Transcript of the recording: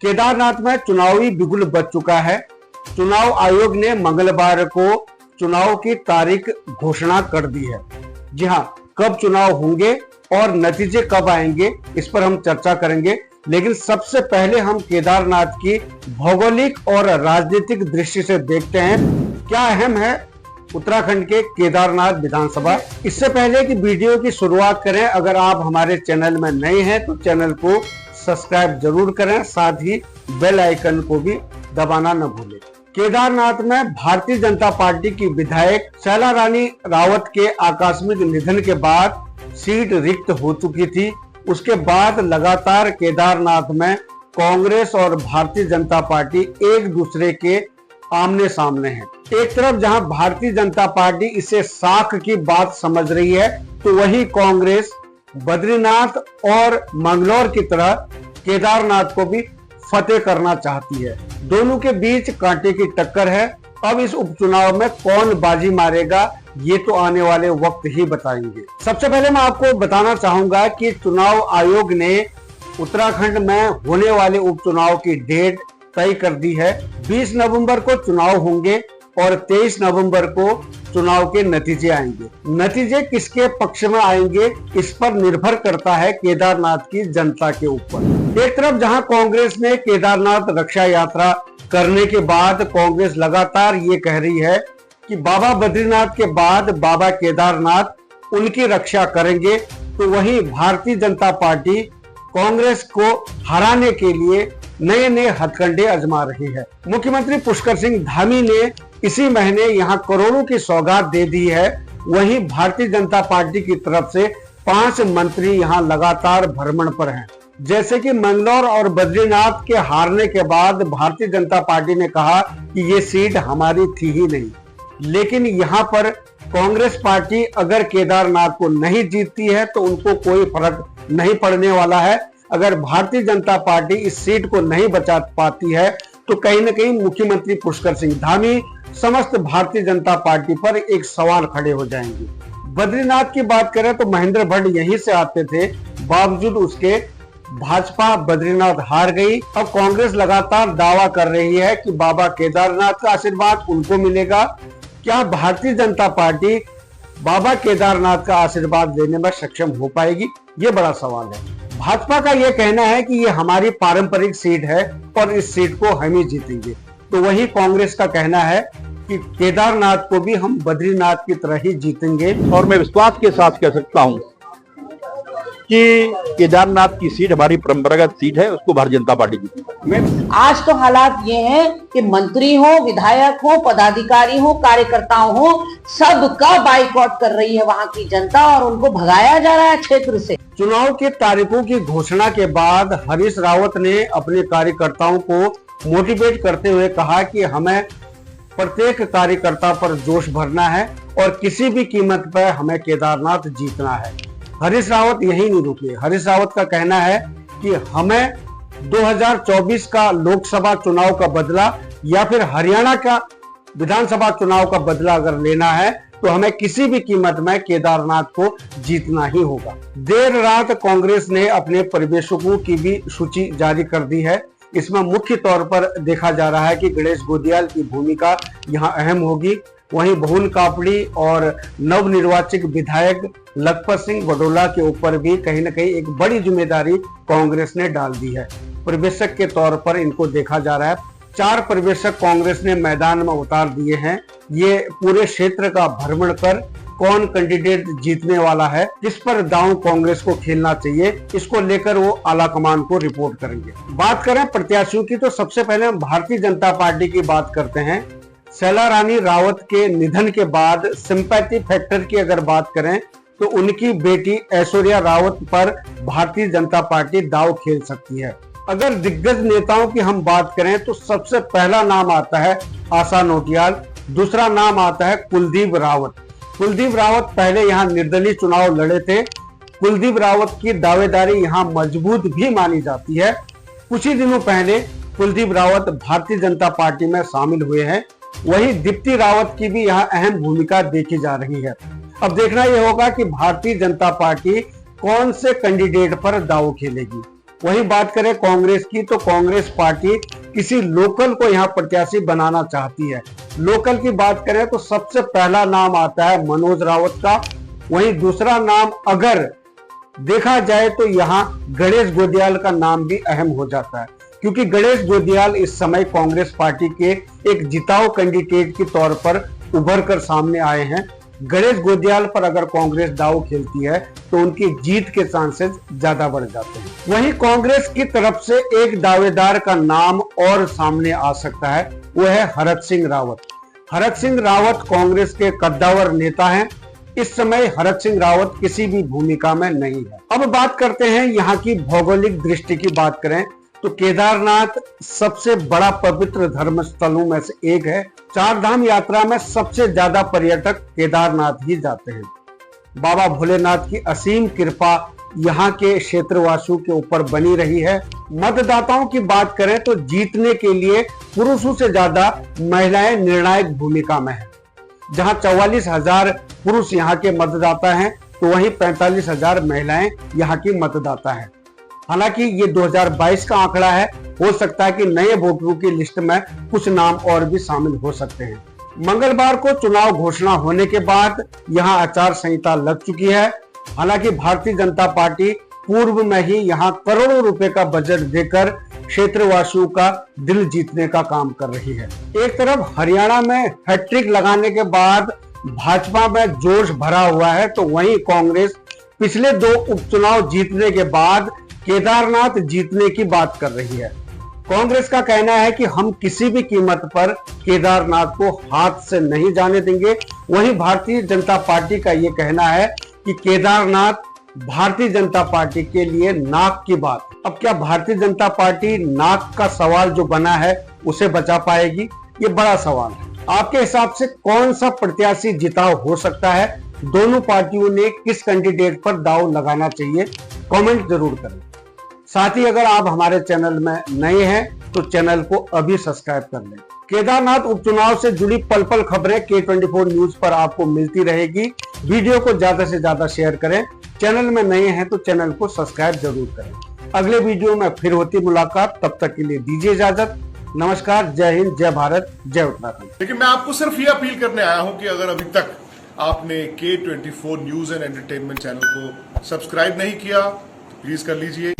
केदारनाथ में चुनावी बिगुल बज चुका है। चुनाव आयोग ने मंगलवार को चुनाव की तारीख घोषणा कर दी है। जी हां, कब चुनाव होंगे और नतीजे कब आएंगे इस पर हम चर्चा करेंगे, लेकिन सबसे पहले हम केदारनाथ की भौगोलिक और राजनीतिक दृष्टि से देखते हैं क्या अहम है उत्तराखंड के केदारनाथ विधानसभा। इससे पहले कि वीडियो की शुरुआत करें, अगर आप हमारे चैनल में नए हैं तो चैनल को सब्सक्राइब जरूर करें, साथ ही बेल आइकन को भी दबाना न भूलें। केदारनाथ में भारतीय जनता पार्टी की विधायक शैला रानी रावत के आकस्मिक निधन के बाद सीट रिक्त हो चुकी थी। उसके बाद लगातार केदारनाथ में कांग्रेस और भारतीय जनता पार्टी एक दूसरे के आमने सामने हैं। एक तरफ जहां भारतीय जनता पार्टी इसे साख की बात समझ रही है, तो वहीं कांग्रेस बद्रीनाथ और मंगलौर की तरह केदारनाथ को भी फतेह करना चाहती है। दोनों के बीच कांटे की टक्कर है। अब इस उपचुनाव में कौन बाजी मारेगा ये तो आने वाले वक्त ही बताएंगे। सबसे पहले मैं आपको बताना चाहूंगा कि चुनाव आयोग ने उत्तराखंड में होने वाले उपचुनाव की डेट तय कर दी है। 20 नवंबर को चुनाव होंगे और 23 नवंबर को चुनाव के नतीजे आएंगे। नतीजे किसके पक्ष में आएंगे इस पर निर्भर करता है केदारनाथ की जनता के ऊपर। एक तरफ जहां कांग्रेस ने केदारनाथ रक्षा यात्रा करने के बाद कांग्रेस लगातार ये कह रही है कि बाबा बद्रीनाथ के बाद बाबा केदारनाथ उनकी रक्षा करेंगे, तो वहीं भारतीय जनता पार्टी कांग्रेस को हराने के लिए नए नए हथकंडे आजमा रही है। मुख्यमंत्री पुष्कर सिंह धामी ने इसी महीने यहां करोड़ों की सौगात दे दी है। वहीं भारतीय जनता पार्टी की तरफ से 5 मंत्री यहां लगातार भ्रमण पर हैं। जैसे कि मंगलौर और बद्रीनाथ के हारने के बाद भारतीय जनता पार्टी ने कहा कि ये सीट हमारी थी ही नहीं, लेकिन यहां पर कांग्रेस पार्टी अगर केदारनाथ को नहीं जीतती है तो उनको कोई फर्क नहीं पड़ने वाला है। अगर भारतीय जनता पार्टी इस सीट को नहीं बचा पाती है तो कहीं न कहीं मुख्यमंत्री पुष्कर सिंह धामी समस्त भारतीय जनता पार्टी पर एक सवाल खड़े हो जाएंगे। बद्रीनाथ की बात करें तो महेंद्र भट्ट यहीं से आते थे, बावजूद उसके भाजपा बद्रीनाथ हार गई। अब कांग्रेस लगातार दावा कर रही है कि बाबा केदारनाथ का आशीर्वाद उनको मिलेगा। क्या भारतीय जनता पार्टी बाबा केदारनाथ का आशीर्वाद लेने में सक्षम हो पाएगी, ये बड़ा सवाल है। भाजपा का यह कहना है कि ये हमारी पारंपरिक सीट है और इस सीट को हम ही जीतेंगे, तो वही कांग्रेस का कहना है कि केदारनाथ को भी हम बद्रीनाथ की तरह ही जीतेंगे। और मैं विश्वास के साथ कह सकता हूं कि केदारनाथ की सीट हमारी परंपरागत सीट है, उसको भारतीय जनता पार्टी जीतेगी। आज तो हालात ये हैं कि मंत्री हो, विधायक हो, पदाधिकारी हो, कार्यकर्ताओं हो, सबका बाइकआउट कर रही है वहां की जनता और उनको भगाया जा रहा है क्षेत्र से। चुनाव की तारीखों की घोषणा के बाद हरीश रावत ने अपने कार्यकर्ताओं को मोटिवेट करते हुए कहा कि हमें प्रत्येक कार्यकर्ता पर जोश भरना है और किसी भी कीमत पर हमें केदारनाथ जीतना है। हरीश रावत यही नहीं रुके। हरीश रावत का कहना है कि हमें 2024 का लोकसभा चुनाव का बदला या फिर हरियाणा का विधानसभा चुनाव का बदला अगर लेना है तो हमें किसी भी कीमत में केदारनाथ को जीतना ही होगा। देर रात कांग्रेस ने अपने परिवेशकों की भी सूची जारी कर दी है। इसमें मुख्य तौर पर देखा जा रहा है कि गणेश गोदियाल की भूमिका यहाँ अहम होगी। वहीं बहुल कापड़ी और नवनिर्वाचित विधायक लखपत सिंह बडोला के ऊपर भी कहीं न कहीं एक बड़ी जिम्मेदारी कांग्रेस ने डाल दी है। परिवेशक के तौर पर इनको देखा जा रहा है। 4 परिवेशक कांग्रेस ने मैदान में उतार दिए हैं। ये पूरे क्षेत्र का भ्रमण कर कौन कैंडिडेट जीतने वाला है, किस पर दांव कांग्रेस को खेलना चाहिए, इसको लेकर वो आला कमान को रिपोर्ट करेंगे। बात करें प्रत्याशियों की तो सबसे पहले हम भारतीय जनता पार्टी की बात करते हैं। शैला रानी रावत के निधन के बाद सिंपैथी फैक्टर की अगर बात करें तो उनकी बेटी ऐश्वर्या रावत पर भारतीय जनता पार्टी दांव खेल सकती है। अगर दिग्गज नेताओं की हम बात करें तो सबसे पहला नाम आता है आशा नोटियाल, दूसरा नाम आता है कुलदीप रावत। कुलदीप रावत पहले यहाँ निर्दलीय चुनाव लड़े थे। कुलदीप रावत की दावेदारी यहाँ मजबूत भी मानी जाती है। कुछ ही दिनों पहले कुलदीप रावत भारतीय जनता पार्टी में शामिल हुए हैं। वहीं दीप्ति रावत की भी यहाँ अहम भूमिका देखी जा रही है। अब देखना यह होगा कि भारतीय जनता पार्टी कौन से कैंडिडेट पर दांव खेलेगी। वही बात करें कांग्रेस की, तो कांग्रेस पार्टी किसी लोकल को यहाँ प्रत्याशी बनाना चाहती है। लोकल की बात करें तो सबसे पहला नाम आता है मनोज रावत का। वहीं दूसरा नाम अगर देखा जाए तो यहाँ गणेश गोदियाल का नाम भी अहम हो जाता है, क्योंकि गणेश गोदियाल इस समय कांग्रेस पार्टी के एक जिताऊ कैंडिडेट के तौर पर उभर कर सामने आए हैं। गणेश गोदियाल पर अगर कांग्रेस दांव खेलती है तो उनकी जीत के चांसेस ज्यादा बढ़ जाते हैं। वहीं कांग्रेस की तरफ से एक दावेदार का नाम और सामने आ सकता है, वो है हरक सिंह रावत। हरक सिंह रावत कांग्रेस के कद्दावर नेता हैं। इस समय हरक सिंह रावत किसी भी भूमिका में नहीं है। अब बात करते हैं यहाँ की भौगोलिक दृष्टि की बात करें तो केदारनाथ सबसे बड़ा पवित्र धर्म स्थलों में से एक है। चार धाम यात्रा में सबसे ज्यादा पर्यटक केदारनाथ ही जाते हैं। बाबा भोलेनाथ की असीम कृपा यहाँ के क्षेत्रवासियों के ऊपर बनी रही है। मतदाताओं की बात करें तो जीतने के लिए पुरुषों से ज्यादा महिलाएं निर्णायक भूमिका में है। जहां 44,000 पुरुष यहाँ के मतदाता हैं तो वहीं 45,000 महिलाएं यहाँ की मतदाता हैं। हालांकि ये 2022 का आंकड़ा है, हो सकता है कि नए वोटरों की लिस्ट में कुछ नाम और भी शामिल हो सकते हैं। मंगलवार को चुनाव घोषणा होने के बाद यहाँ आचार संहिता लग चुकी है। हालांकि भारतीय जनता पार्टी पूर्व में ही यहाँ करोड़ों रुपए का बजट देकर क्षेत्रवासियों का दिल जीतने का काम कर रही है। एक तरफ हरियाणा में हैट्रिक लगाने के बाद भाजपा में जोश भरा हुआ है, तो वहीं कांग्रेस पिछले 2 उपचुनाव जीतने के बाद केदारनाथ जीतने की बात कर रही है। कांग्रेस का कहना है कि हम किसी भी कीमत पर केदारनाथ को हाथ से नहीं जाने देंगे। वहीं भारतीय जनता पार्टी का यह कहना है कि केदारनाथ भारतीय जनता पार्टी के लिए नाक की बात। अब क्या भारतीय जनता पार्टी नाक का सवाल जो बना है उसे बचा पाएगी? ये बड़ा सवाल है। आपके हिसाब से कौन सा प्रत्याशी जिताव हो सकता है? दोनों पार्टियों ने किस कैंडिडेट पर दांव लगाना चाहिए? कमेंट जरूर करें। साथ ही अगर आप हमारे चैनल में नए हैं तो चैनल को अभी सब्सक्राइब कर लें। केदारनाथ उपचुनाव से जुड़ी पल पल खबरें K24 न्यूज पर आपको मिलती रहेगी। वीडियो को ज्यादा से ज्यादा शेयर करें। चैनल में नए हैं तो चैनल को सब्सक्राइब जरूर करें। अगले वीडियो में फिर होती मुलाकात, तब तक के लिए दीजिए इजाजत। नमस्कार, जय हिंद, जय भारत, जय उत्तराखंड। लेकिन मैं आपको सिर्फ ये अपील करने आया हूं कि अगर अभी तक आपने K24 news and entertainment channel को सब्सक्राइब नहीं किया तो प्लीज कर लीजिए।